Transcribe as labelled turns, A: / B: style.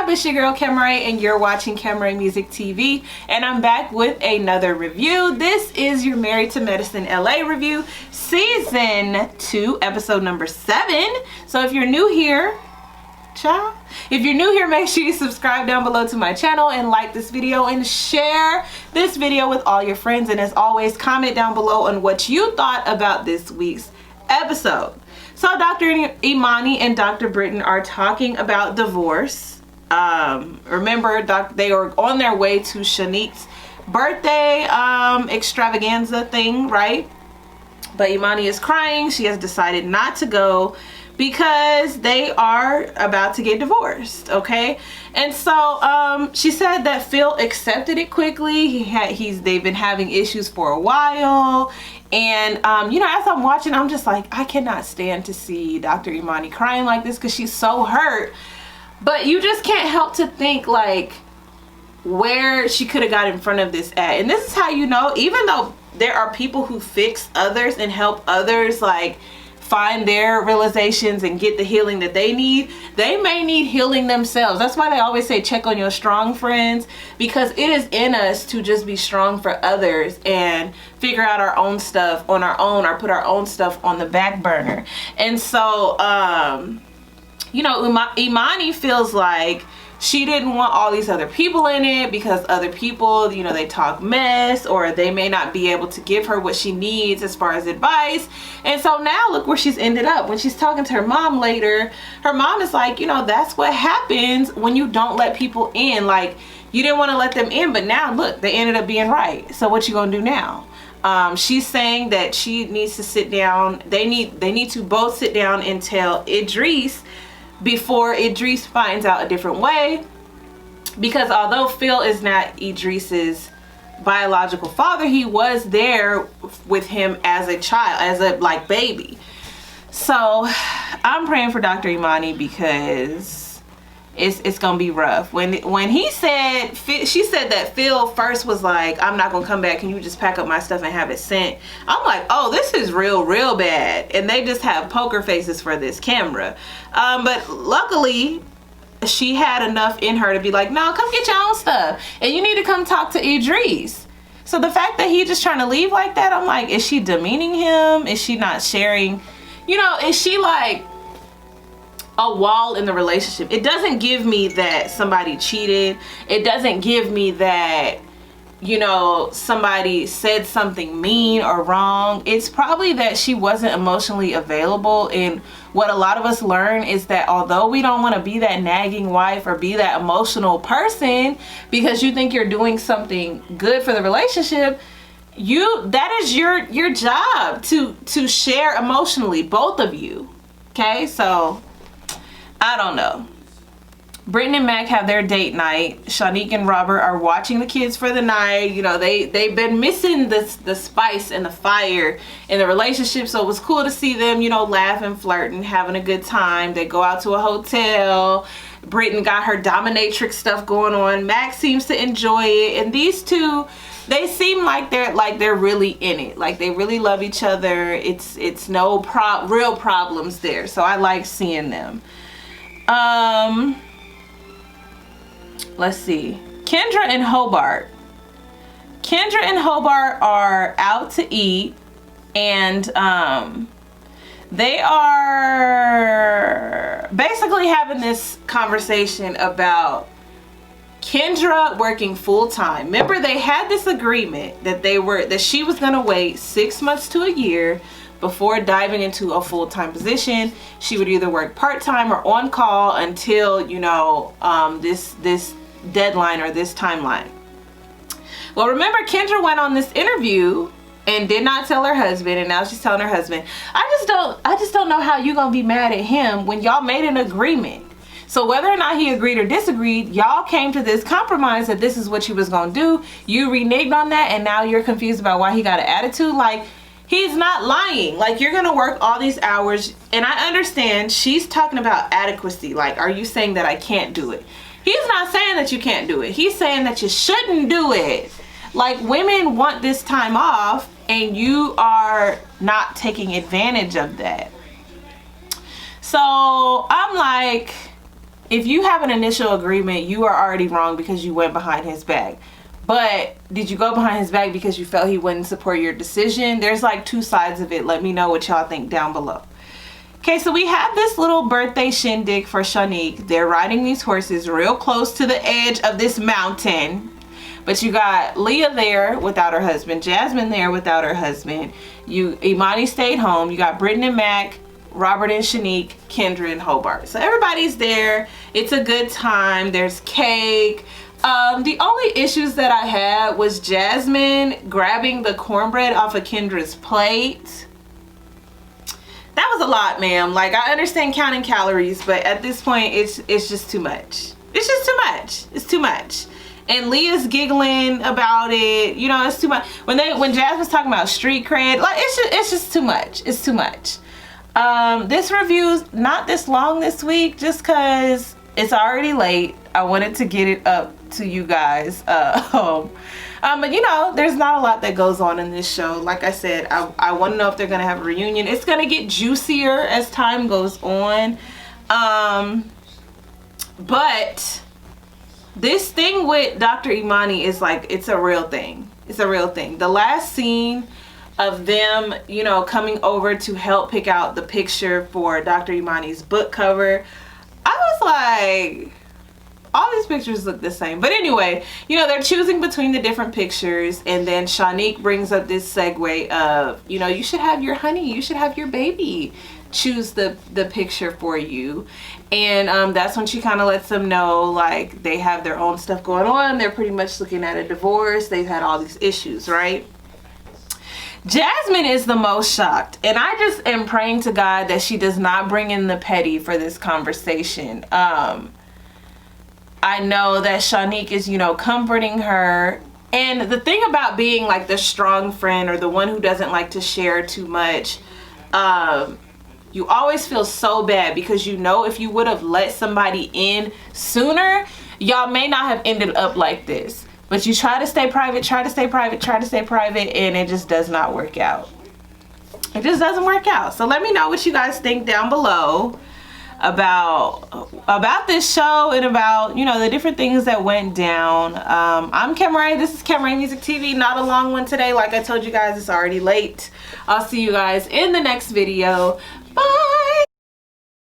A: up? It's your girl Kemray, and you're watching Kemray Music TV, and I'm back with another review. This is your Married to Medicine LA review, season 2, episode number 7. So if you're new here, if you're new here, make sure you subscribe down below to my channel and like this video and share this video with all your friends. And as always, comment down below on what you thought about this week's episode. So Dr. Imani and Dr. Britton are talking about divorce. Remember, they were on their way to Shanique's birthday extravaganza thing, right? But Imani is crying. She has decided not to go because they are about to get divorced, okay? And so she said that Phil accepted it quickly. They've been having issues for a while. And you know, as I'm watching, I'm just like, I cannot stand to see Dr. Imani crying like this because she's so hurt. But you just can't help to think like where she could have got in front of this at. And this is how you know, even though there are people who fix others and help others like find their realizations and get the healing that they need, they may need healing themselves. That's why they always say check on your strong friends, because it is in us to just be strong for others and figure out our own stuff on our own, or put our own stuff on the back burner. And so you know, Imani feels like she didn't want all these other people in it because other people, you know, they talk mess, or they may not be able to give her what she needs as far as advice. And so now look where she's ended up. When she's talking to her mom later, her mom is like, you know, that's what happens when you don't let people in. Like, you didn't want to let them in, but now look, they ended up being right. So what you gonna do now? She's saying that she needs to sit down. They need to both sit down and tell Idris before Idris finds out a different way, because although Phil is not Idris's biological father, he was there with him as a child, as a like baby. So I'm praying for Dr. Imani because it's gonna be rough. When she said that Phil first was like, I'm not gonna come back, can you just pack up my stuff and have it sent? I'm like, oh, this is real bad. And they just have poker faces for this camera. But luckily she had enough in her to be like, no, come get your own stuff, and you need to come talk to Idris. So the fact that he's just trying to leave like that, I'm like, is she demeaning him? Is she not sharing? You know, is she like a wall in the relationship? It doesn't give me that somebody cheated. It doesn't give me that, you know, somebody said something mean or wrong. It's probably that she wasn't emotionally available. And what a lot of us learn is that although we don't want to be that nagging wife or be that emotional person because you think you're doing something good for the relationship, that is your job to share emotionally, both of you. Okay, so I don't know. Britton and Mac have their date night. Shanique and Robert are watching the kids for the night. You know, they've been missing the spice and the fire in the relationship, so it was cool to see them, you know, laughing, flirting, having a good time. They go out to a hotel. Britton got her dominatrix stuff going on. Mac seems to enjoy it, and these two, they seem like they're really in it. Like they really love each other. It's no real problems there. So I like seeing them. Let's see. Kendra and Hobart. Kendra and Hobart are out to eat, and they are basically having this conversation about Kendra working full-time. Remember, they had this agreement that she was gonna wait 6 months to a year before diving into a full-time position. She would either work part-time or on call until, you know, this deadline or this timeline. Well, remember, Kendra went on this interview and did not tell her husband, and now she's telling her husband. I just don't know how you're gonna be mad at him when y'all made an agreement. So whether or not he agreed or disagreed, y'all came to this compromise that this is what you was gonna do. You reneged on that, and now you're confused about why he got an attitude. Like, he's not lying. Like, you're gonna work all these hours, and I understand she's talking about adequacy. Like, are you saying that I can't do it? He's not saying that you can't do it. He's saying that you shouldn't do it. Like, women want this time off, and you are not taking advantage of that. So I'm like, if you have an initial agreement, you are already wrong because you went behind his back. But did you go behind his back because you felt he wouldn't support your decision? There's like two sides of it. Let me know what y'all think down below. Okay, so we have this little birthday shindig for Shanique. They're riding these horses real close to the edge of this mountain. But you got Leah there without her husband, Jasmine there without her husband. Imani stayed home. You got Britton and Mac, Robert and Shanique, Kendra and Hobart. So everybody's there. It's a good time. There's cake. The only issues that I had was Jasmine grabbing the cornbread off of Kendra's plate. That was a lot, ma'am. Like, I understand counting calories, but at this point, it's just too much. It's just too much. It's too much. And Leah's giggling about it. You know, it's too much. When Jasmine's talking about street cred, like, it's just too much. It's too much. This review's not this long this week, just because it's already late. I wanted to get it up to you guys. But you know, there's not a lot that goes on in this show. Like I said, I want to know if they're gonna have a reunion. It's gonna get juicier as time goes on. But this thing with Dr. Imani is like, it's a real thing. It's a real thing. The last scene of them, you know, coming over to help pick out the picture for Dr. Imani's book cover, I was like, all these pictures look the same. But anyway, you know, they're choosing between the different pictures, and then Shanique brings up this segue of, you know, you should have your honey, you should have your baby choose the picture for you. And that's when she kind of lets them know, like, they have their own stuff going on. They're pretty much looking at a divorce. They've had all these issues, right? Jasmine is the most shocked, and I just am praying to God that she does not bring in the petty for this conversation. I know that Shanique is, you know, comforting her. And the thing about being like the strong friend or the one who doesn't like to share too much, you always feel so bad because you know if you would have let somebody in sooner, y'all may not have ended up like this. But you try to stay private, try to stay private, try to stay private, and it just does not work out. It just doesn't work out. So let me know what you guys think down below about this show and about, you know, the different things that went down. I'm Camray. This is Camray Music TV. Not a long one today. Like I told you guys, it's already late. I'll see you guys in the next video. Bye.